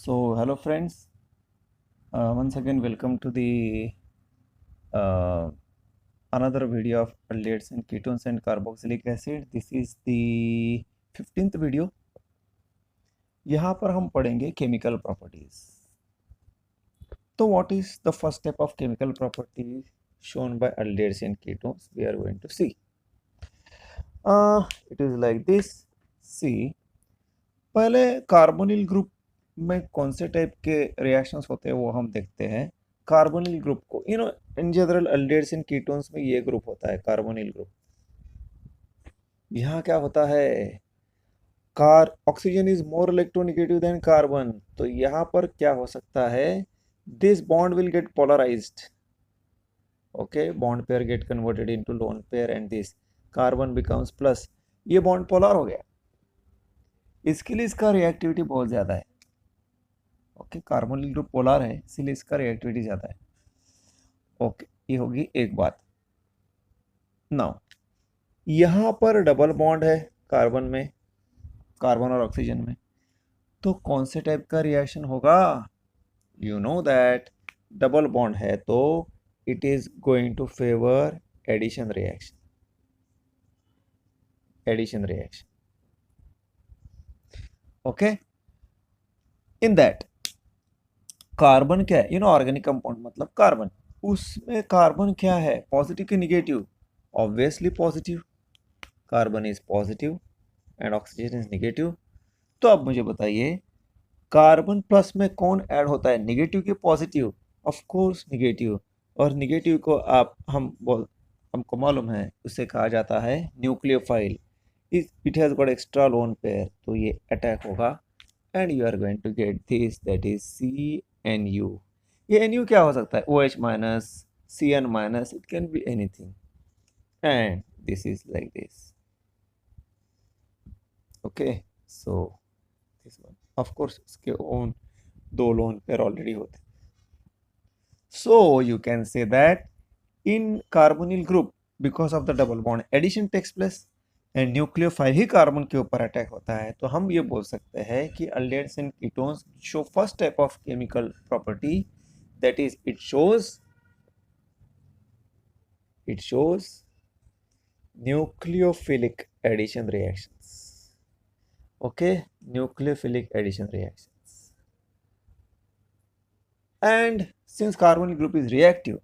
So, hello friends. Once again, welcome to the uh, another video of aldehydes and ketones and carboxylic acid. This is the 15th video. यहाँ पर हम पढ़ेंगे chemical properties. तो what is the first step of chemical properties shown by aldehydes and ketones? We are going to see. It is like this. See, पहले carbonyl group में कौन से type के रिएक्शंस होते हैं वो हम देखते हैं. कार्बोनिल ग्रुप को इन जनरल अल्डेहाइड्स एंड कीटोन्स में ये ग्रुप होता है कार्बोनिल ग्रुप. यहाँ क्या होता है, oxygen is more electronegative than carbon. तो यहाँ पर क्या हो सकता है, this bond will get polarised. Okay, bond pair get converted into lone pair and this carbon becomes plus. ये बॉन्ड पोलर हो गया, इसके लिए इसका रिएक्टिविटी बहुत ज़्यादा है. ओके, कार्बोनिल ग्रुप पोलर है इसीलिए इसका रिएक्टिविटी ज़्यादा है. ओके, ये होगी एक बात. नाउ यहाँ पर डबल बॉन्ड है कार्बन में, कार्बन और ऑक्सीजन में. तो कौन से टाइप का रिएक्शन होगा? You know that double bond है तो it is going to favour addition reaction. Addition reaction. Okay, in that carbon क्या है, ऑर्गेनिक कंपाउंड मतलब कार्बन. उसमें कार्बन क्या है, पॉजिटिव कि negative? Obviously positive. Carbon is positive and oxygen is negative. तो अब मुझे बताइए, कार्बन प्लस में कौन ऐड होता है, निगेटिव कि पॉजिटिव? Of course negative. और निगेटिव को हमको मालूम है उसे कहा जाता है nucleophile. It has got extra lone pair, तो ये अटैक होगा and you are going to get this, that is CNU. ये NU क्या हो सकता है, OH minus, CN minus, it can be anything. And this is like this. Okay, so this one of course इसके own दो lone pair already होते. So you can say that in carbonyl group because of the double bond addition takes place and nucleophile ही carbon के ऊपर attack होता है. तो हम ये बोल सकते हैं कि aldehydes and ketones show first type of chemical property, that is it shows nucleophilic addition reactions. Okay, nucleophilic addition reactions. And since carbonyl group is reactive,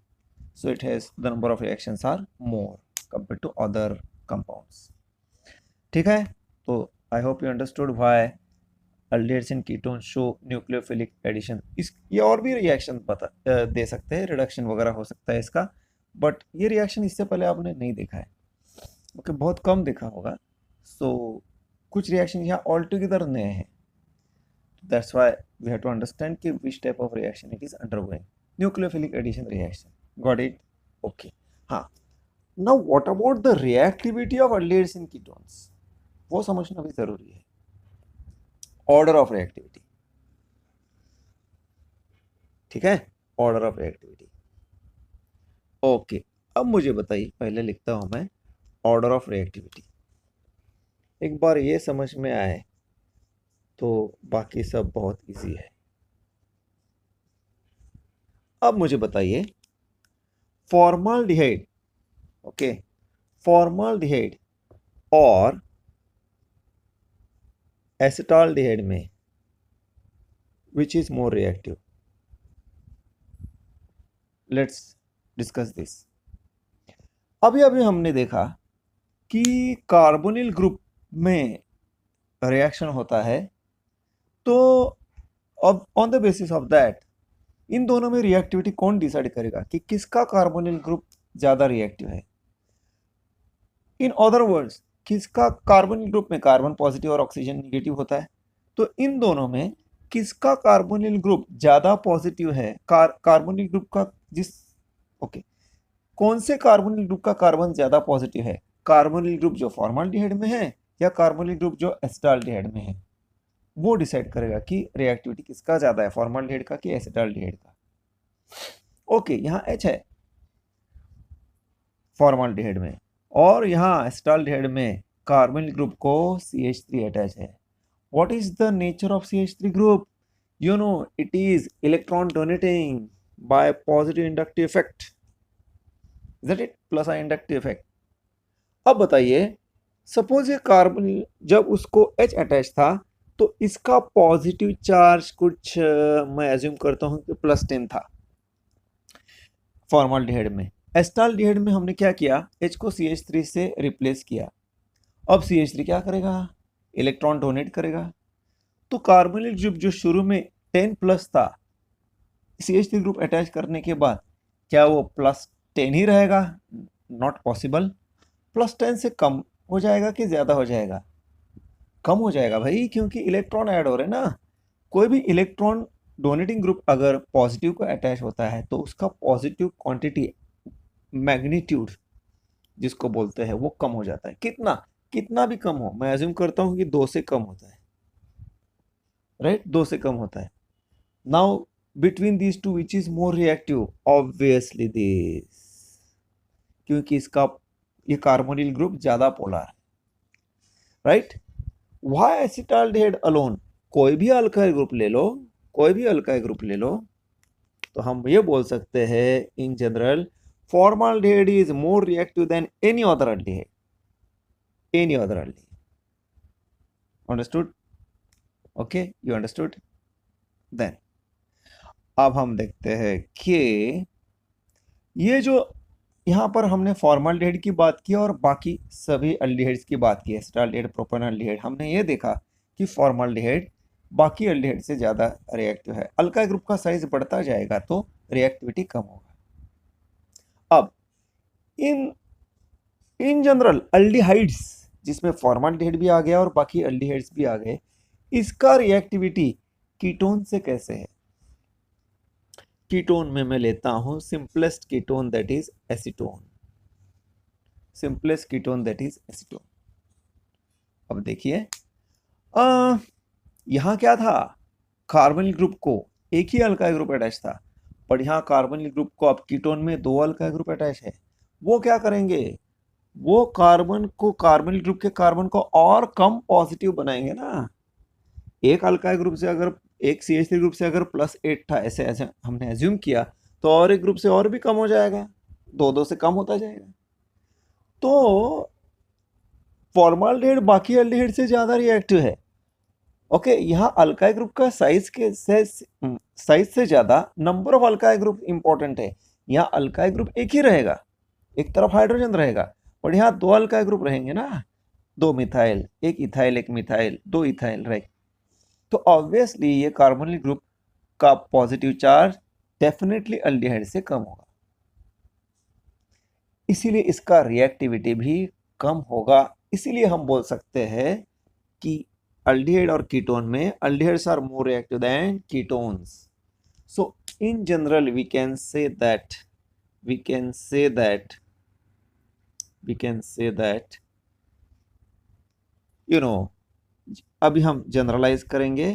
so it has the number of reactions are more compared to other compounds. ठीक है, तो I hope you understood why aldehydes and ketones show nucleophilic addition. ये और भी reaction दे सकते हैं, reduction वगैरह हो सकता है इसका, बट ये रिएक्शन इससे पहले आपने नहीं देखा है. ओके, बहुत कम देखा होगा. सो कुछ रिएक्शन यहाँ ऑल टुगेदर नए हैं. That's why we have to understand कि which type of reaction it is undergoing. Nucleophilic addition reaction, got it? Okay. हाँ, now what about the reactivity of aldehydes and ketones, वो समझना भी जरूरी है. ऑर्डर ऑफ रिएक्टिविटी, ठीक है, order of reactivity. Okay, अब मुझे बताइए, पहले लिखता हूं मैं ऑर्डर ऑफ रिएक्टिविटी. एक बार ये समझ में आए तो बाकी सब बहुत इजी है. अब मुझे बताइए, फॉर्माल्डिहाइड, ओके, फॉर्माल्डिहाइड और एसिटाल्डिहाइड में which is more reactive? Let's discuss this. अभी हमने देखा कि कार्बोनिल ग्रुप में रिएक्शन होता है, तो अब on the basis of that in दोनों में रिएक्टिविटी कौन डिसाइड करेगा कि किसका कार्बोनिल ग्रुप ज्यादा रिएक्टिव है? इन अदर वर्ड्स, किसका कार्बोनिल ग्रुप में कार्बन पॉजिटिव और ऑक्सीजन निगेटिव होता है, तो इन दोनों में किसका कार्बोनिल ग्रुप ज्यादा पॉजिटिव है? कार्बोनिल ग्रुप का कौन से कार्बोनिल ग्रुप का कार्बन ज्यादा पॉजिटिव है? कार्बोनिल ग्रुप जो फॉर्माल्डिहाइड में है या कार्बोनिल ग्रुप जो एसिटाल्डिहाइड में है? वो डिसाइड करेगा कि रिएक्टिविटी किसका ज्यादा है, फॉर्माल्डिहाइड का कि एसिटाल्डिहाइड का. ओके, यहाँ H है फॉर्माल्डिहाइड में और यहाँ एसिटाल्डिहाइड में कार्बोनिल ग्रुप को CH3 अटैच है. What is the nature of CH3 group? You know, it is electron donating by positive inductive effect. Is that it? Plus I inductive effect. अब बताइए, suppose ये carbon जब उसको H attach था तो इसका पॉजिटिव चार्ज कुछ मैं एज्यूम करता हूं कि +10 था फॉर्मल्डिहाइड में। एस्टाल्डिहाइड में हमने क्या किया, H को CH3 से रिप्लेस किया। अब CH3 क्या करेगा, इलेक्ट्रॉन डोनेट करेगा। तो कार्बोनिल ग्रुप जो शुरू में 10+ था, CH3 ग्रुप अटैच करने के बाद क्या वो +10 ही रहेगा? Not possible. +10 से कम हो जाएगा कि ज्यादा हो जाएगा? कम हो जाएगा भाई, क्योंकि इलेक्ट्रॉन ऐड हो रहे हैं ना। कोई भी इलेक्ट्रॉन डोनेटिंग ग्रुप अगर पॉजिटिव को अटैच होता है तो उसका पॉजिटिव क्वांटिटी, मैग्नीट्यूड जिसको बोलते हैं, वो कम हो जाता है। कितना कितना भी कम हो, मैं एज्यूम करता हूं कि 2 से कम होता है, राइट? 2 से कम होता है। Now between these two which is more reactive? Obviously this, क्योंकि इसका ये कार्बोनिल ग्रुप ज्यादा पोलर है, राइट? Why acetaldehyde alone? कोई भी अल्काइल ग्रुप ले लो, कोई भी अल्काइल ग्रुप ले लो, तो हम ये बोल सकते हैं in general formaldehyde is more reactive than any other aldehyde, any other aldehyde. Understood? Okay, you understood? Then अब हम देखते हैं कि ये जो यहाँ पर हमने फॉर्मल्डिहाइड की बात की और बाकी सभी अल्डिहाइड्स की बात की, एसिटाल्डिहाइड, प्रोपेनॉल्डिहाइड, हमने ये देखा कि फॉर्मल्डिहाइड बाकी अल्डिहाइड से ज़्यादा रिएक्टिव है। अल्काइल ग्रुप का साइज बढ़ता जाएगा तो रिएक्टिविटी कम होगा। अब इन जनरल अल्डिहाइड्स, जिसमें फॉर्मल्डिहाइड भी आ गया और बाकी अल्डिहाइड्स भी आ गए, इसका रिएक्टिविटी कीटोन से कैसे है? कीटोन में मैं लेता हूं simplest ketone, that is acetone. Simplest ketone that is acetone. अब देखिए, यहां क्या था, कार्बोनिल ग्रुप को एक ही अल्काइल ग्रुप अटैच था, पर यहाँ कार्बोनिल ग्रुप को अब कीटोन में 2 अल्काइल ग्रुप अटैच है। वो क्या करेंगे, वो कार्बोनिल ग्रुप के कार्बन को और कम पॉजिटिव बनाएंगे ना। एक अल्काइल ग्रुप से अगर, एक CH3 ग्रुप से अगर +8 था, ऐसे ऐसे हमने एज्यूम किया, तो और एक ग्रुप से और भी कम हो जाएगा, 2 से कम होता जाएगा। तो फॉर्मल्डिहाइड बाकी अल्डिहाइड से ज्यादा रिएक्टिव है। ओके, यहाँ अल्काइल ग्रुप का साइज से ज्यादा number of alkyl group important है। यहाँ अल्काइल ग्रुप एक ही रहेगा, एक तरफ हाइड्रोजन रहेगा, और यहाँ 2 अल्काइल ग्रुप रहेंगे ना, 2 मिथाइल, एक इथाइल, एक मिथाइल, 2 इथाइल, राइट? तो ऑब्वियसली ये कार्बोनिल ग्रुप का पॉजिटिव चार्ज डेफिनेटली अल्डिहाइड से कम होगा, इसीलिए इसका रिएक्टिविटी भी कम होगा। इसीलिए हम बोल सकते हैं कि अल्डिहाइड और कीटोन में aldehydes are more reactive than ketones. So in general we can say that you know, अभी हम जनरलाइज करेंगे।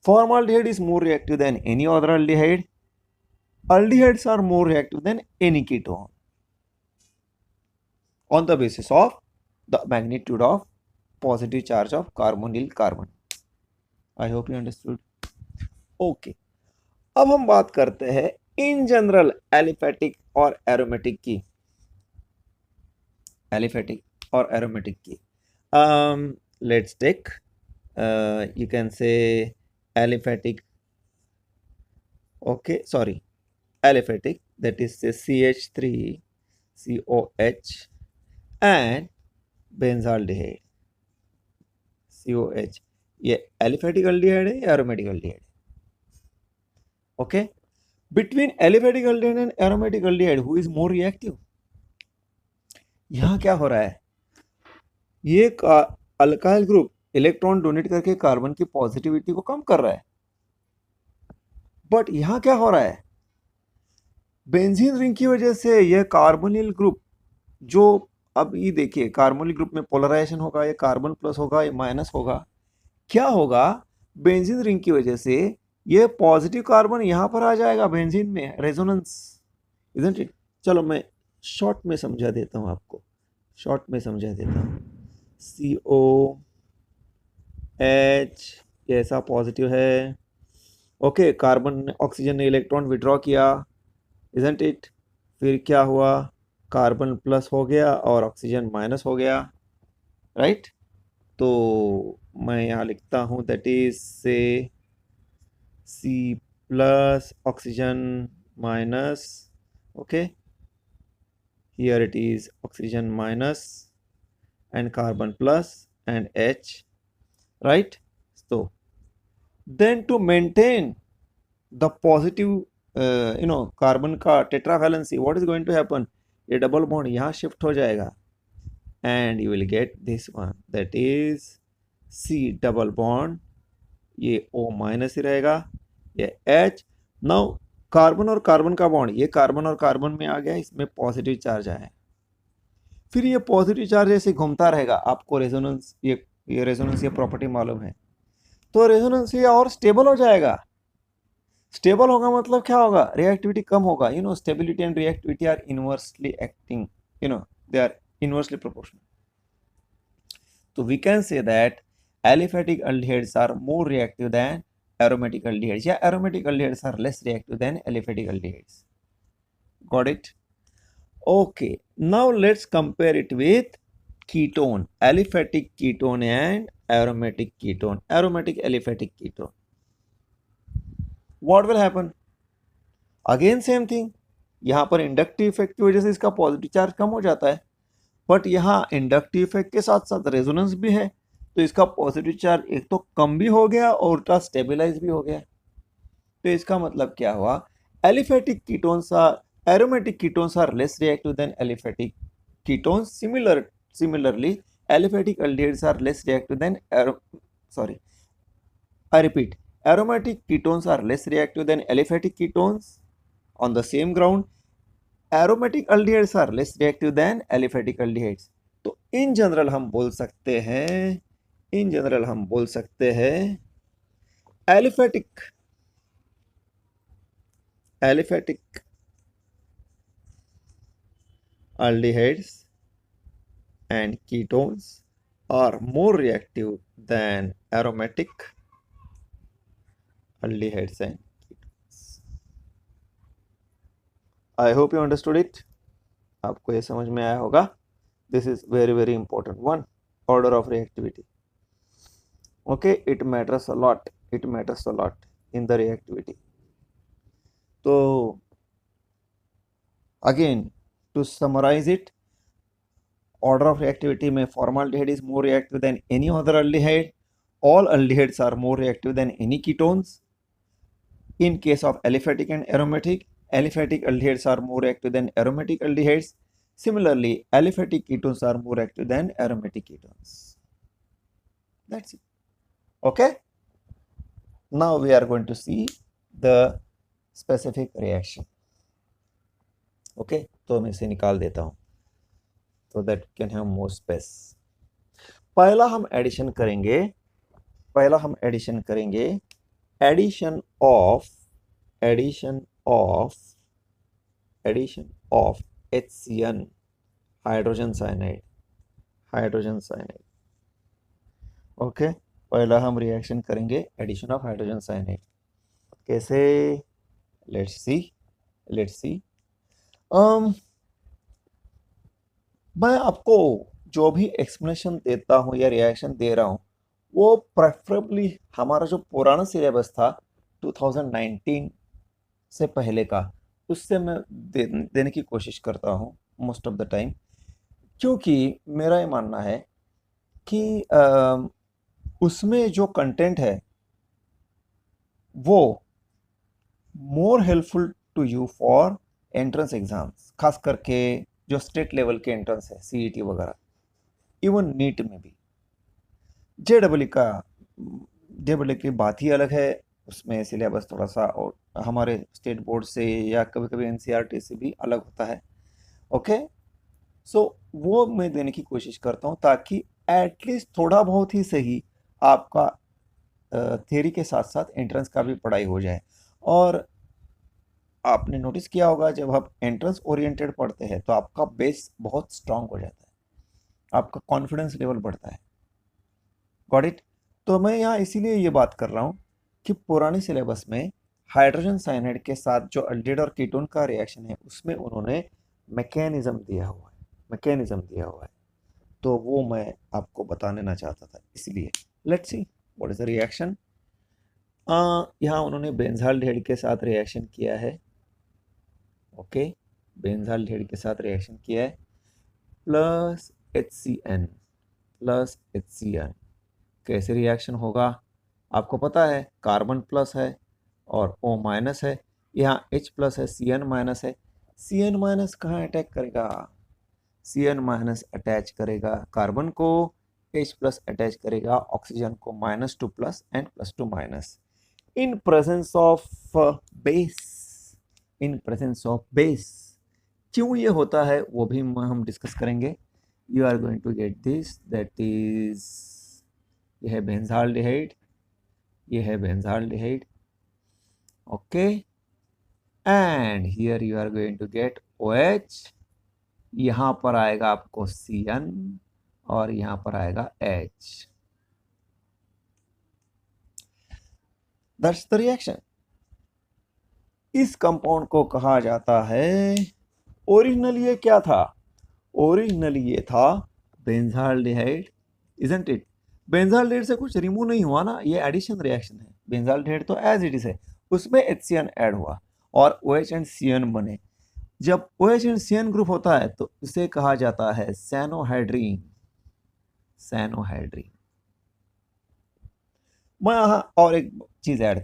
Formaldehyde is more reactive than any other aldehyde. Aldehydes are more reactive than any ketone on the basis of the magnitude of positive charge of carbonyl carbon. I hope you understood. Okay. अब हम बात करते हैं in general aliphatic और aromatic की। Aliphatic और aromatic की let's take you can say aliphatic, okay, sorry, aliphatic, that is say CH3 COH and benzaldehyde COH, ये एलिफेटिक अल्डिहाइड है या aromatic aldehyde? Okay, between aliphatic aldehyde and aromatic aldehyde who is more reactive? यहां क्या हो रहा है, ये alkyl group electron donate करके कार्बन की पॉजिटिविटी को कम कर रहा है, बट यहां क्या हो रहा है, बेंजीन रिंग की वजह से यह कार्बोनिल ग्रुप, जो अब ये देखिए कार्बोनिल ग्रुप में पोलराइजेशन होगा, ये कार्बन प्लस होगा, ये माइनस होगा, क्या होगा, बेंजीन रिंग की वजह से ये पॉजिटिव कार्बन यहां पर आ जाएगा बेंजीन में, रेजोनेंस, इजंट इट? चलो मैं शॉर्ट में समझा देता हूं आपको, CO H ये ऐसा पॉजिटिव है। ओके, कार्बन ने ऑक्सीजन ने इलेक्ट्रॉन विड्रॉ किया, इजंट इट? फिर क्या हुआ, कार्बन प्लस हो गया और ऑक्सीजन माइनस हो गया, राइट? तो मैं यहाँ लिखता हूँ that is say C plus oxygen minus, okay, here it is oxygen minus and carbon plus and H, right? So then to maintain the positive carbon का tetravalency, what is going to happen? ये double bond यहाँ shift हो जाएगा and you will get this one, that is C double bond, ये O minus ही रहेगा, ये H। Now carbon और carbon का बॉन्ड, ये कार्बन और कार्बन में आ गया, इसमें पॉजिटिव चार्ज आया, फिर ये पॉजिटिव चार्ज ऐसे घूमता रहेगा। आपको रेजोनेंस ये रेजोनेंस ये प्रॉपर्टी मालूम है, तो रेजोनेंस ये और स्टेबल हो जाएगा। स्टेबल होगा मतलब क्या होगा, रिएक्टिविटी कम होगा। Stability and reactivity are inversely acting, they are inversely proportional. तो we can say that aliphatic aldehydes are more reactive than aromatic aldehydes, या aromatic aldehydes are less reactive than aliphatic aldehydes. Got it? Okay, now let's compare it with ketone, aliphatic ketone and aromatic ketone, aromatic aliphatic ketone. What will happen? Again same thing, यहाँ पर inductive effect की वजह से इसका positive charge कम हो जाता है, but यहाँ इंडक्टिव इफेक्ट के साथ साथ रेजोनेंस भी है, तो इसका पॉजिटिव चार्ज एक तो कम भी हो गया और उल्टा स्टेबलाइज भी हो गया। तो इसका मतलब क्या हुआ, aliphatic ketones are aromatic ketones are less reactive than aliphatic ketones. Similarly, aliphatic aldehydes are less reactive than I repeat, aromatic ketones are less reactive than aliphatic ketones. On the same ground, aromatic aldehydes are less reactive than aliphatic aldehydes. तो in general हम बोल सकते हैं aliphatic aldehydes and ketones are more reactive than aromatic aldehydes and ketones. I hope you understood it. आपको ये समझ में आया होगा. This is very very important one, order of reactivity. Okay, it matters a lot in the reactivity. So again, to summarize it, order of reactivity में formaldehyde is more reactive than any other aldehyde. All aldehydes are more reactive than any ketones. In case of aliphatic and aromatic, aliphatic aldehydes are more reactive than aromatic aldehydes. Similarly, aliphatic ketones are more reactive than aromatic ketones. That's it. Okay. Now we are going to see the specific reaction. Okay, तो मैं इसे निकाल देता हूँ so that we can have more space. पहला हम addition करेंगे addition of HCN, hydrogen cyanide. Okay, पहला हम रिएक्शन करेंगे एडिशन ऑफ हाइड्रोजन साइनाइड. कैसे? Let's see. मैं आपको जो भी एक्सप्लेनेशन देता हूँ या रिएक्शन दे रहा हूँ वो प्रेफरेबली हमारा जो पुराना सिलेबस था 2019 से पहले का, उससे मैं देने की कोशिश करता हूँ मोस्ट ऑफ द टाइम, क्योंकि मेरा ये मानना है कि उसमें जो कंटेंट है वो more helpful to you for entrance exams, खास करके जो स्टेट लेवल के एंट्रेंस है, CET वगैरह, इवन नीट में भी. JEE की बात ही अलग है, उसमें सिलेबस थोड़ा सा और हमारे स्टेट बोर्ड से या कभी कभी NCERT से भी अलग होता है. ओके, सो वो मैं देने की कोशिश करता हूँ ताकि एटलीस्ट थोड़ा बहुत ही सही आपका थ्योरी के साथ साथ एंट्रेंस का भी पढ़ाई हो जाए. और आपने नोटिस किया होगा जब आप एंट्रेंस ओरिएंटेड पढ़ते हैं तो आपका बेस बहुत स्ट्रांग हो जाता है, आपका कॉन्फिडेंस लेवल बढ़ता है. Got it? तो मैं यहाँ इसीलिए ये बात कर रहा हूँ कि पुराने सिलेबस में हाइड्रोजन साइनाइड के साथ जो अल्डिहाइड और कीटोन का रिएक्शन है उसमें उन्होंने मैकेनिज्म दिया हुआ है, मैकेनिज्म दिया हुआ है, तो वो मैं आपको बता देना चाहता था, इसलिए let's see what is the reaction. यहाँ उन्होंने बेंजाल्डिहाइड के साथ रिएक्शन किया है, ओके, बेंजाल्डिहाइड के साथ रिएक्शन किया है, प्लस HCN प्लस HCN। कैसे रिएक्शन होगा आपको पता है, कार्बन प्लस है और O माइनस है, यहाँ H प्लस है, CN माइनस है, CN माइनस कहाँ अटैक करेगा, CN माइनस अटैच करेगा कार्बन को, H प्लस अटैच करेगा ऑक्सीजन को, -2 plus and +2 minus, in presence of base, in presence of base. क्यों ये होता है वो भी हम डिस्कस करेंगे। You are going to get this, that is, ये है बेंजाल्डिहाइड, ये है benzaldehyde, okay, and here you are going to gate OH, यहाँ पर आएगा आपको CN और यहाँ पर आएगा H। That's the reaction. इस कंपाउंड को कहा जाता है, ओरिजिनली ये क्या था, ओरिजिनली ये था बेंजाल्डिहाइड, इजंट इट। बेंजाल्डिहाइड से कुछ रिमूव नहीं हुआ ना, ये एडिशन रिएक्शन है, बेंजाल्डिहाइड तो एज इट इज है, उसमें HCN ऐड हुआ और OH एंड CN बने। जब OH एंड CN ग्रुप होता है तो इसे कहा जाता है सैनोहाइड्रीन, सैनोहाइड्रीन। मैं यहाँ और एक चीज ऐड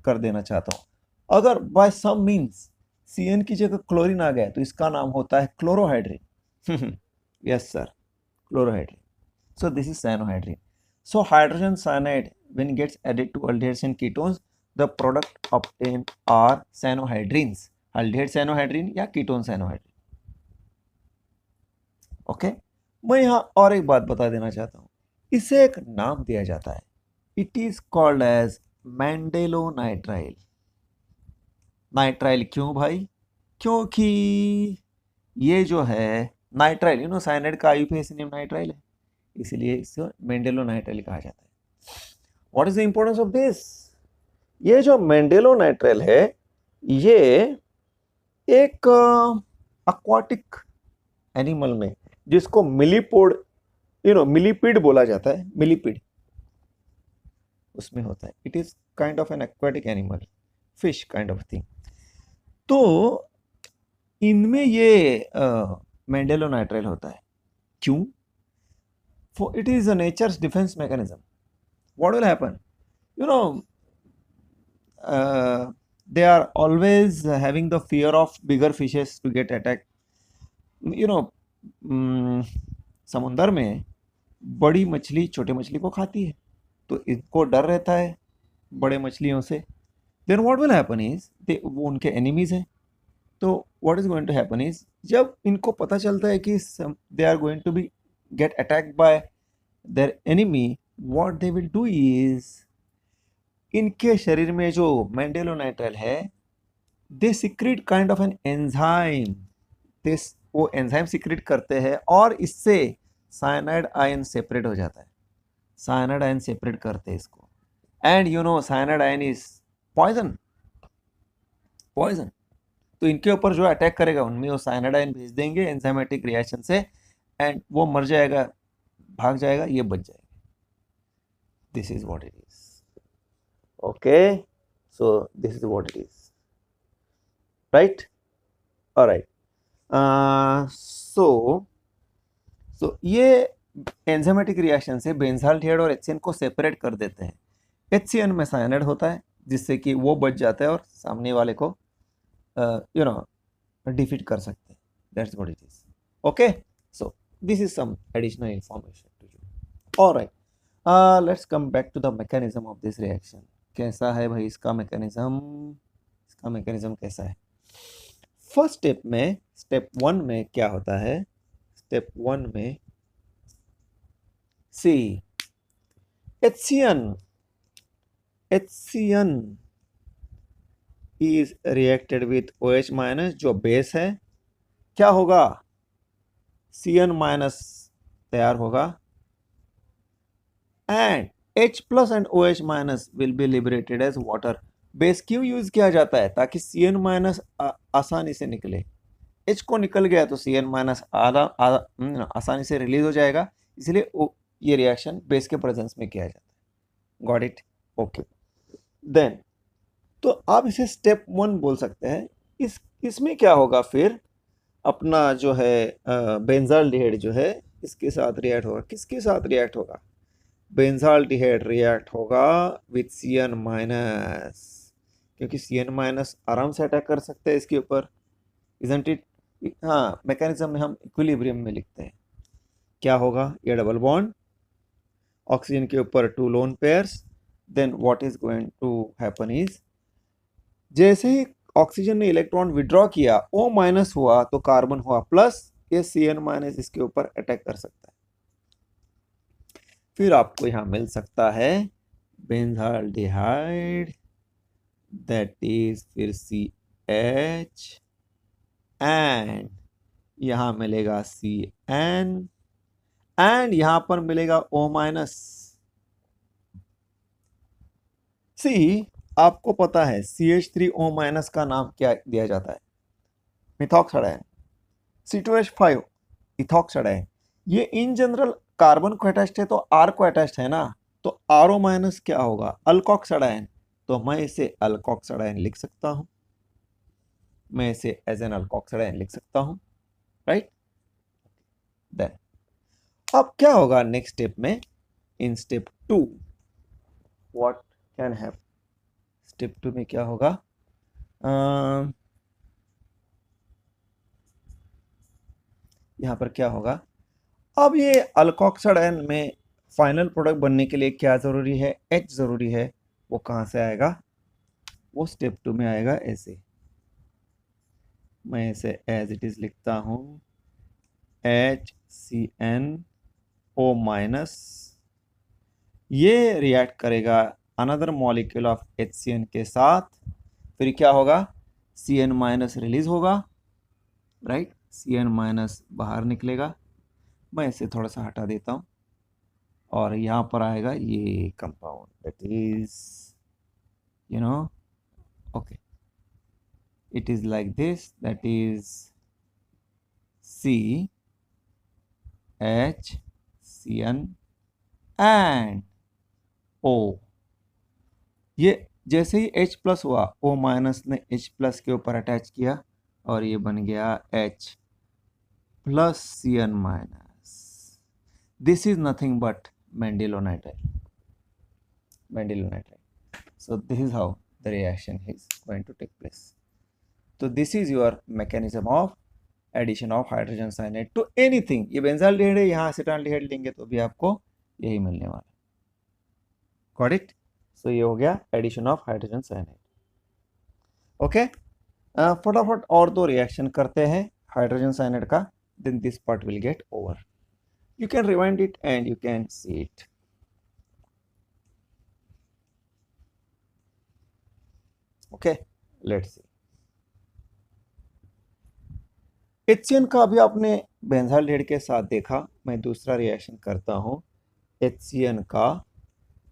कर देना चाहता हूँ, अगर बाय सम मीन्स CN की जगह क्लोरीन आ गया तो इसका नाम होता है chlorohydrin. Yes sir, chlorohydrin. So this is cyanohydrin. So hydrogen cyanide when gets added to aldehydes and ketones, the product obtained are cyanohydrins, aldehyde cyanohydrin या ketone cyanohydrin. ओके, मैं यहाँ और एक बात बता देना चाहता हूँ, इसे एक नाम दिया जाता है, it is called as mandelonitrile. Nitrile क्यों भाई, क्योंकि ये जो है नाइट्राइल, यू नो साइनाइड का IUPAC नेम नाइट्राइल है, इसलिए इसे मेंडेलोनाइट्राइल कहा जाता है। What is the importance of this, ये जो मेंडेलोनाइट्राइल है ये एक aquatic एनिमल में जिसको मिलीपोड, यू नो मिलीपिड बोला जाता है, मिलीपिड उसमें होता है, it is kind of an aquatic animal, fish kind of thing. तो इनमें ये मेंडेलोनाइट्राइल होता है, क्यों, for it is a nature's defense mechanism. What will happen, you know, they are always having the fear of bigger fishes to get attacked, you know, समुंदर में बड़ी मछली छोटे मछली को खाती है तो इनको डर रहता है बड़े मछलियों से, then what will happen is वो उनके enemies हैं, तो what is going to happen is जब इनको पता चलता है कि they are going to be get attacked by their enemy, what they will do is, इनके शरीर में जो मेंडेलोनाइट्राइल है, they secrete kind of an enzyme, वो एंजाइम सिक्रेट करते हैं और इससे साइनाइड आयन सेपरेट हो जाता है, साइनाइड आयन सेपरेट करते हैं इसको, and you know cyanide ion is poison, poison, तो इनके ऊपर जो अटैक करेगा उनमें वो साइनाइड आयन भेज देंगे एंजाइमेटिक रिएक्शन से, एंड वो मर जाएगा, भाग जाएगा, ये बच जाएगा। This is what it is, okay, so this is what it is, right, alright. So ये एंजाइमेटिक रिएक्शन से बेंजाल्डिहाइड और HCN को सेपरेट कर देते हैं, HCN में साइनाइड होता है जिससे कि वो बच जाता है और सामने वाले को यू नो डिफीट कर सकते हैं, that's what it is, okay, so this is some additional information to you, alright. Let's come back to the mechanism of this reaction, कैसा है भाई इसका मैकेनिज्म, इसका मैकेनिज्म कैसा है। फर्स्ट स्टेप में, स्टेप 1 में क्या होता है, स्टेप 1 में see HCN is reacted with OH minus जो बेस है, क्या होगा, CN माइनस तैयार होगा, and H plus and OH minus will be liberated as water. Base क्यों यूज किया जाता है? ताकि Cn माइनस आसानी से निकले। H को निकल गया तो Cn माइनस आसानी से रिलीज हो जाएगा, इसलिए ये रिएक्शन बेस के प्रेजेंस में किया जाता है। Got it? ओके। देन तो आप इसे स्टेप 1 बोल सकते हैं। इसमें क्या होगा फिर? अपना जो है बेंजाल्डिहाइड जो है इसके साथ रिएक्ट होगा। किसके साथ रिएक्ट होगा? बेंजाल्डिहाइड रिएक्ट होगा विथ Cn माइनस, क्योंकि Cn माइनस आराम से अटैक कर सकते हैं इसके ऊपर, इजंट इट? हाँ, मैकेनिज्म में हम इक्विलिब्रियम में लिखते हैं। क्या होगा? ये डबल बॉन्ड ऑक्सीजन के ऊपर 2 lone pairs, then what is going to happen is, जैसे ही ऑक्सीजन ने इलेक्ट्रॉन विड्रॉ किया O माइनस हुआ तो कार्बन हुआ प्लस, ये Cn माइनस इसके ऊपर अटैक कर सकता है। फिर आपको यहां मिल सकता है बेंजाल्डिहाइड, दैट इज फिर CH, एंड यहां मिलेगा Cn, एंड यहां पर मिलेगा O माइनस। सी, आपको पता है CH3O माइनस का नाम क्या दिया जाता है? मिथॉक्साइडाइन। C2H5 इथॉक्साइडाइन। ये इन जनरल कार्बन को अटैच्ड है तो R को अटैच्ड है ना, तो RO माइनस क्या होगा? अल्कोक्साइडाइन। तो मैं इसे अल्कोक्साइडाइन लिख सकता हूं, मैं इसे एज एन अल्कोक्साइडाइन लिख सकता हूं, राइट? देन अब क्या होगा नेक्स्ट स्टेप में? In step 2 what can happen? Step 2 में क्या होगा? यहां पर क्या होगा? अब ये अल्कोक्साइडाइन में फाइनल प्रोडक्ट बनने के लिए क्या जरूरी है? H जरूरी है। वो कहां से आएगा? वो स्टेप 2 में आएगा ऐसे। मैं इसे एज इट इज लिखता हूं, HCnO माइनस। ये रिएक्ट करेगा अनदर मॉलिक्यूल ऑफ HCN के साथ, फिर क्या होगा? Cn माइनस रिलीज होगा, राइट? Cn माइनस बाहर निकलेगा। मैं इसे थोड़ा सा हटा देता हूं और यहां पर आएगा ये compound, that is okay, it is like this, that is CH Cn and O। ये जैसे ही H प्लस हुआ, O माइनस ने H प्लस के ऊपर अटैच किया और ये बन गया H plus Cn minus. This is nothing but mandelonitrile. So this is how the reaction is going to take place. So this is your mechanism of addition of hydrogen cyanide to anything. ये benzaldehyde है, यहाँ acetaldehyde लेंगे तो भी आपको यही मिलने वाला। Got it? सो ये हो गया addition of hydrogen cyanide. Okay, फटाफट और 2 रिएक्शन करते हैं हाइड्रोजन साइनाइड का, then this part will get over. You can rewind it and you can see it. Okay, let's see. HCN का अभी आपने बेंजाल्डिहाइड के साथ देखा। मैं दूसरा रिएक्शन करता हूं HCN का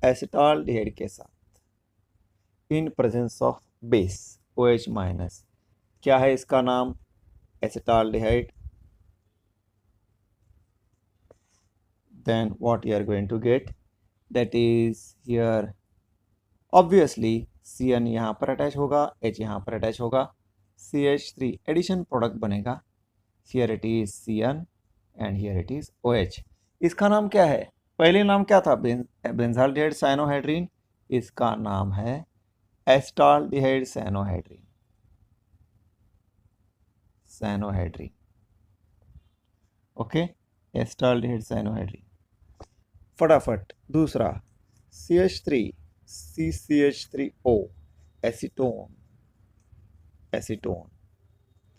एसिटाल्डिहाइड के साथ इन presence of base OH minus. क्या है इसका नाम? Acetaldehyde. then what you are going to get, that is here obviously Cn यहाँ पर अटैच होगा, H यहाँ पर अटैच होगा, CH3 एडिशन प्रोडक्ट बनेगा। here it is Cn and here it is OH। इसका नाम क्या है? पहले नाम क्या था? Benzaldehyde cyanohydrin. इसका नाम है acetaldehyde cyanohydrin. Okay, acetaldehyde cyanohydrin. फटाफट दूसरा CH3 CCH3O acetone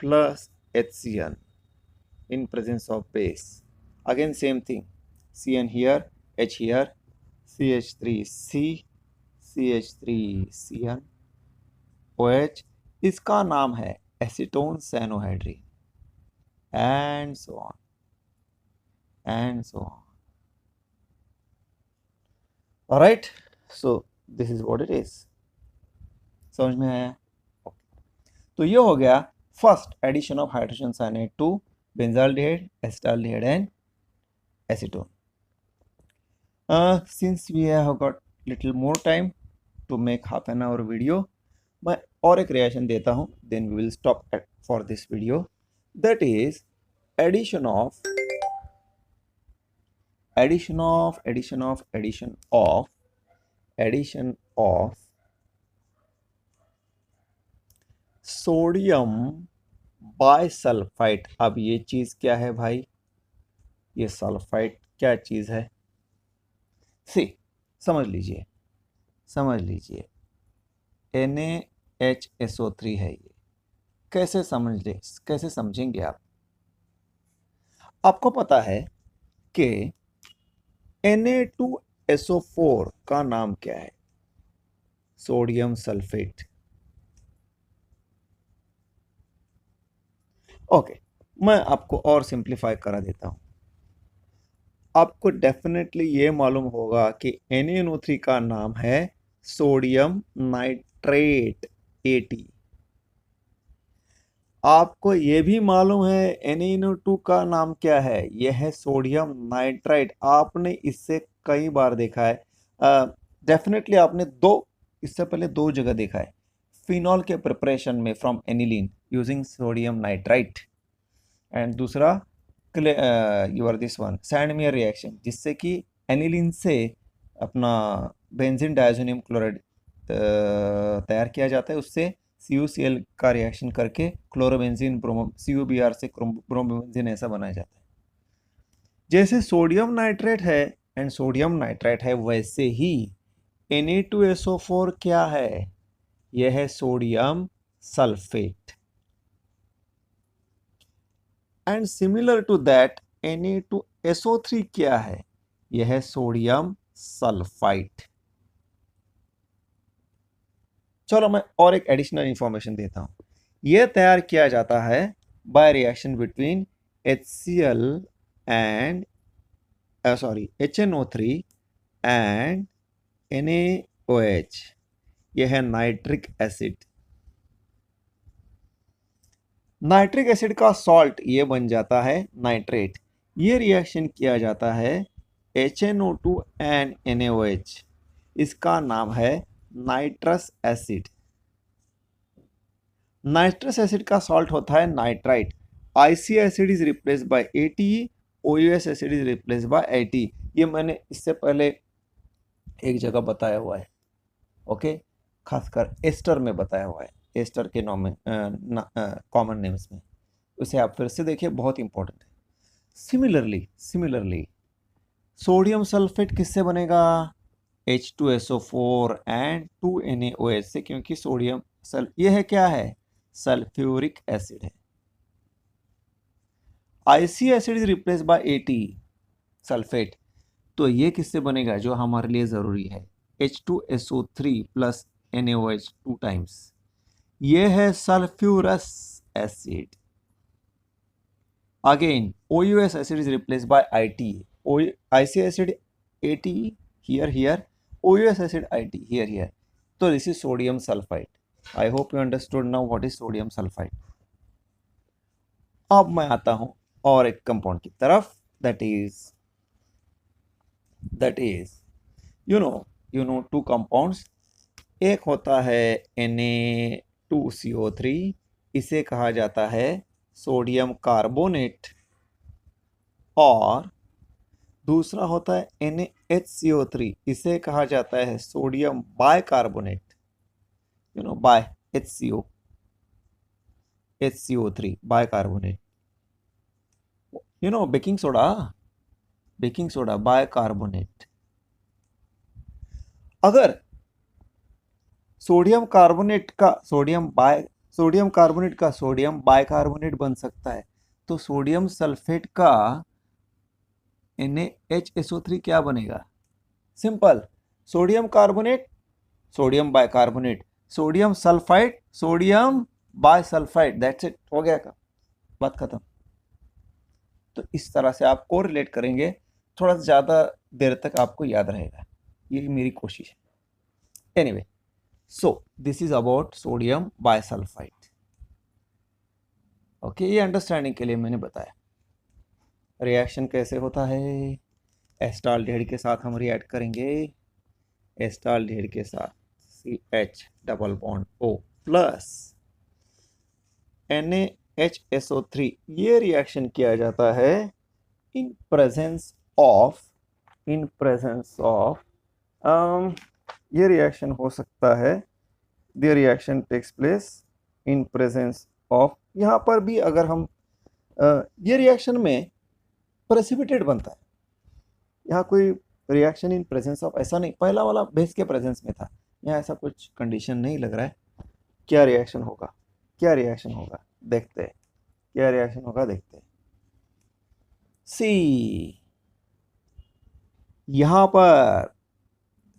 plus HCN in presence of base, again same thing, Cn here, H here, CH3C CH3Cn OH। इसका नाम है acetone cyanohydrin and so on. Alright, so this is what it is. समझ में आया? तो ये हो गया first addition of hydrogen cyanide to benzaldehyde, acetaldehyde and acetone. Since we have got little more time to make half an hour video, मैं और एक रिएक्शन देता हूँ, then we will stop for this video. That is addition of sodium bisulphide. अब ये चीज क्या है भाई? ये सल्फाइड क्या चीज है? सी, समझ लीजिए NaHSO3 है ये। कैसे समझेंगे आप? आपको पता है कि Na2SO4 का नाम क्या है? Sodium sulphate. ओके, मैं आपको और सिंप्लीफाई करा देता हूं। आपको डेफिनेटली ये मालूम होगा कि NaNO3 का नाम है सोडियम नाइट्रेट, AT। आपको ये भी मालूम है NaNO2 का नाम क्या है? यह है सोडियम नाइट्राइट। आपने इससे कई बार देखा है, डेफिनेटली आपने इससे पहले दो जगह देखा है, फिनॉल के प्रिपरेशन में from aniline using sodium nitrite, and दूसरा your this one Sandmeyer reaction, जिससे कि एनिलीन से अपना बेंजीन डायजोनियम क्लोराइड तैयार किया जाता है, उससे CuCl का रिएक्शन करके क्लोरोबेंजीन CuBr से ब्रोमोबेंजीन ऐसा बनाया जाता है। जैसे सोडियम नाइट्रेट है एंड सोडियम नाइट्राइट है, वैसे ही Na2SO4 क्या है? यह है sodium sulphate. And similar to that Na2SO3 क्या है? यह है सोडियम सल्फाइड। चलो मैं और एक एडिशनल इंफॉर्मेशन देता हूं। यह तैयार किया जाता है by reaction between HCl and HNO3 and NaOH। यह है नाइट्रिक एसिड। नाइट्रिक एसिड का सॉल्ट ये बन जाता है नाइट्रेट। ये रिएक्शन किया जाता है HNO2 एंड NaOH। इसका नाम है नाइट्रस एसिड। नाइट्रस एसिड का सॉल्ट होता है nitrite. IC acid is replaced by ATE, OUS acid is replaced by AT। ये मैंने इससे पहले एक जगह बताया हुआ है, ओके, खासकर एस्टर में बताया हुआ है, एस्टर के नाम में कॉमन नेम्स में। उसे आप फिर से देखिए, बहुत इंपॉर्टेंट है। सिमिलरली सोडियम सल्फेट किससे बनेगा? H2SO4 एंड 2NaOH से, क्योंकि सोडियम ये है क्या है? सल्फ्यूरिक एसिड है। IC acid is replace by AT sulphate. तो ये किससे बनेगा जो हमारे लिए जरूरी है? H2SO3 plus NaOH 2 times. ये है sulphurous acid. Again OUS acid is replaced by ITE. IC acid ATE here, OUS acid ITE here. So this is sodium sulfide. I hope you understood now what is sodium sulfide. अब मैं आता हूं और एक compound की तरफ, that is you know two compounds. एक होता है Na2CO3, इसे कहा जाता है सोडियम कार्बोनेट, और दूसरा होता है NaHCO3, इसे कहा जाता है sodium bicarbonate, by HCO3 bicarbonate. Baking soda bicarbonate. अगर सोडियम कार्बोनेट का सोडियम बाइकार्बोनेट बन सकता है, तो सोडियम सल्फेट का NaHSO3 क्या बनेगा? Simple, sodium carbonate, sodium bicarbonate, sodium sulphide, sodium bisulphide. That's it, हो गया का बात खत्म। तो इस तरह से आप कोरिलेट करेंगे, थोड़ा ज़्यादा देर तक आपको याद रहेगा। ये मेरी कोशिश है। Anyway, so this is about sodium bisulphide. Okay, ये अंडरस्टैंडिंग के लिए मैंने बताया। रिएक्शन कैसे होता है, एसिटाल्डिहाइड के साथ हम रिएक्ट करेंगे, एसिटाल्डिहाइड के साथ CH double bond O plus NaHSO3, ये रिएक्शन किया जाता है इन प्रेजेंस ऑफ ये रिएक्शन हो सकता है, the reaction takes place in presence of, यहाँ पर भी अगर हम ये रिएक्शन में प्रेसिपिटेट बनता है, यहाँ कोई रिएक्शन इन प्रेजेंस ऑफ ऐसा नहीं, पहला वाला बेस के प्रेजेंस में था, यहाँ ऐसा कुछ कंडीशन नहीं लग रहा है। क्या रिएक्शन होगा, क्या रिएक्शन होगा देखते हैं, क्या रिएक्शन होगा देखते हैं। सी, यहाँ पर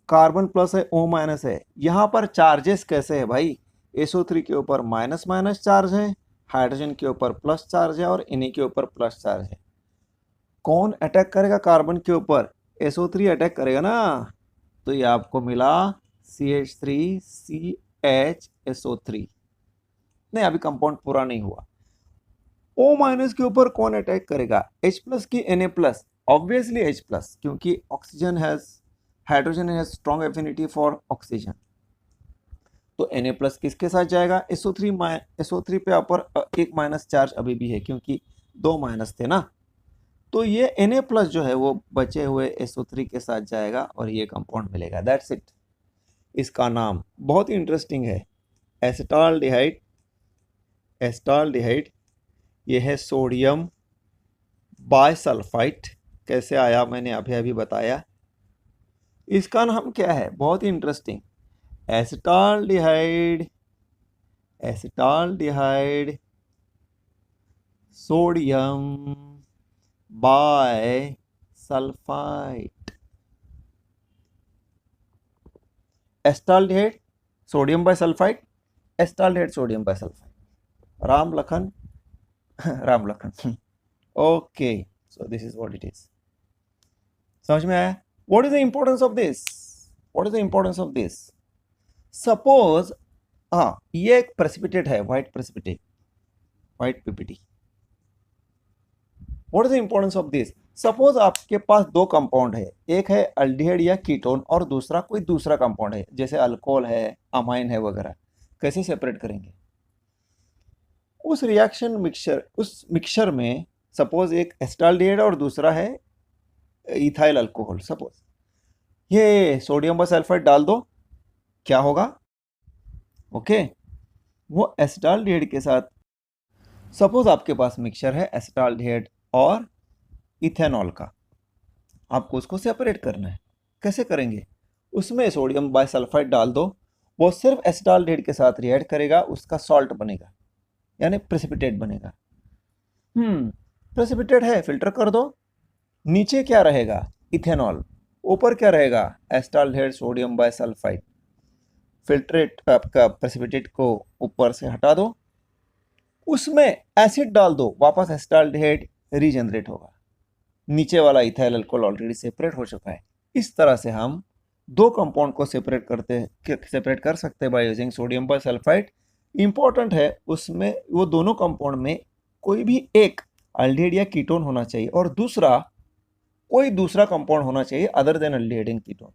कार्बन प्लस है, O माइनस है, यहाँ पर चार्जेस कैसे है भाई, SO3 के ऊपर माइनस माइनस चार्ज है, हाइड्रोजन के ऊपर प्लस चार्ज है और Na के ऊपर प्लस चार्ज है। कौन अटैक करेगा कार्बन के ऊपर, SO3 अटैक करेगा ना, तो ये आपको मिला CH3CHSO3। नहीं, अभी कंपाउंड पूरा नहीं हुआ। O माइनस के ऊपर कौन अटैक करेगा, H प्लस की Na plus, obviously H plus, क्योंकि oxygen has, hydrogen has strong affinity for oxygen, तो Na प्लस किसके साथ जाएगा, SO3 पे ऊपर एक माइनस चार्ज अभी भी है क्योंकि दो माइनस थे ना, तो ये Na प्लस जो है वो बचे हुए SO3 के साथ जाएगा और ये कंपाउंड मिलेगा, दैट्स इट। इसका नाम बहुत ही इंटरेस्टिंग है, एसिटाल्डिहाइड। एसिटाल्डिहाइड ये है सोडियम बाइसल्फाइड। कैसे आया मैंने अभी अभी बताया। इसका नाम क्या है, बहुत ही interesting, acetaldehyde, acetaldehyde sodium bisulphite. Acetaldehyde sodium bisulphite, acetaldehyde sodium bisulphite, Ram Lakhan Ram Lakhan. Okay, so this is what it is. समझ में आया? What is the importance of this, what is the importance of this. Suppose, हाँ, ये एक precipitate है, white precipitate, white PPT. What is the importance of this. Suppose आपके पास दो कंपाउंड है, एक है अल्डिहाइड या कीटोन और दूसरा कोई दूसरा कंपाउंड है, जैसे अल्कोहल है, अमाइन है वगैरह। कैसे सेपरेट करेंगे उस रिएक्शन मिक्सचर, उस मिक्सचर में सपोज एक एसिटाल्डिहाइड और दूसरा है इथाइल अल्कोहल। सपोज ये सोडियम बाइसल्फाइड डाल दो, क्या होगा, ओके, वो एसिटाल्डिहाइड के साथ, सपोज आपके पास मिक्सचर है एसिटाल्डिहाइड और इथेनॉल का, आपको उसको सेपरेट करना है। कैसे करेंगे, उसमें सोडियम बाइसल्फाइड डाल दो, वो सिर्फ एसिटाल्डिहाइड के साथ रिएक्ट करेगा, उसका सॉल्ट बनेगा, यानी प्रेसिपिटेट बनेगा। प्रेसिपिटेट है, फिल्टर कर दो। नीचे क्या रहेगा, इथेनॉल, ऊपर क्या रहेगा, एसिटाल्डिहाइड सोडियम बाइसल्फाइड। फिल्ट्रेट आपका प्रेसिपिटेट को ऊपर से हटा दो, उसमें एसिड डाल दो, वापस एसिटाल्डिहाइड रीजनरेट होगा, नीचे वाला इथाइल अल्कोहल ऑलरेडी सेपरेट हो चुका है। इस तरह से हम दो कंपाउंड को सेपरेट कर सकते हैं by using sodium bisulphide. Important है उसमें वो दोनों कंपाउंड में कोई भी एक अल्डिहाइड या कीटोन होना चाहिए और दूसरा कोई दूसरा कंपाउंड होना चाहिए other than aldehyde and ketone.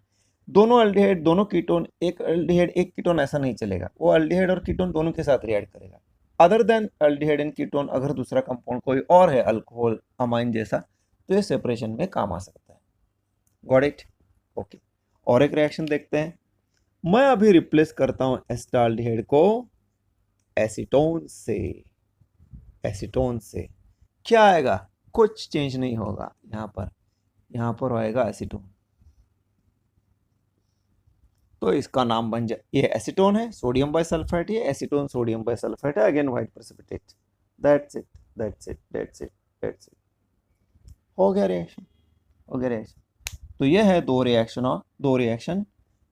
दोनों अल्डिहाइड दोनों कीटोन, एक अल्डिहाइड एक कीटोन ऐसा नहीं चलेगा, वो अल्डिहाइड और कीटोन दोनों के साथ रिएक्ट करेगा। Other than aldehyde and ketone अगर दूसरा कंपाउंड कोई और है, अल्कोहल, अमाइन जैसा, तो ये सेपरेशन में काम आ सकता है। Got it? ओके, और एक रिएक्शन देखते हैं। मैं अभी रिप्लेस करता हूं एसिटाल्डिहाइड को एसीटोन से। एसीटोन से क्या आएगा, कुछ चेंज नहीं होगा, यहां पर आएगा एसीटोन, तो इसका नाम बन जाए, ये एसीटोन है सोडियम बाइसल्फाइड, ये एसीटोन सोडियम बाइसल्फाइड है, again white precipitate. That's it, that's it, that's it, that's it. हो गया रिएक्शन, हो गया रिएक्शन। तो ये है दो रिएक्शन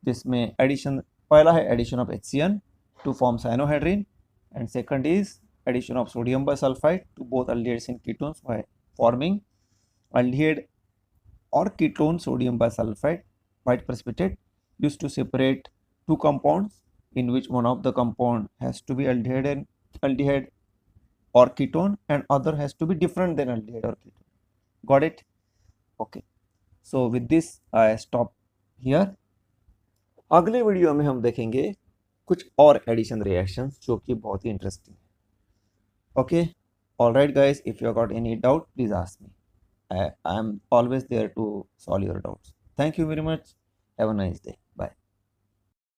जिसमें एडिशन, पहला है addition of HCN to form cyanohydrin and second is addition of sodium bisulphite to both aldehydes and ketones by forming aldehyde और ketone sodium bisulphite white precipitate used to separate two compounds in which one of the compound has to be aldehyde or ketone and other has to be different than aldehyde or ketone. Got it? Okay. So with this I stop here. अगले video में हम देखेंगे कुछ और addition reactions जो कि बहुत ही इंटरेस्टिंग है. Okay, alright guys, if you got any doubt please ask me. I am always there to solve your doubts. Thank you very much. Have a nice day.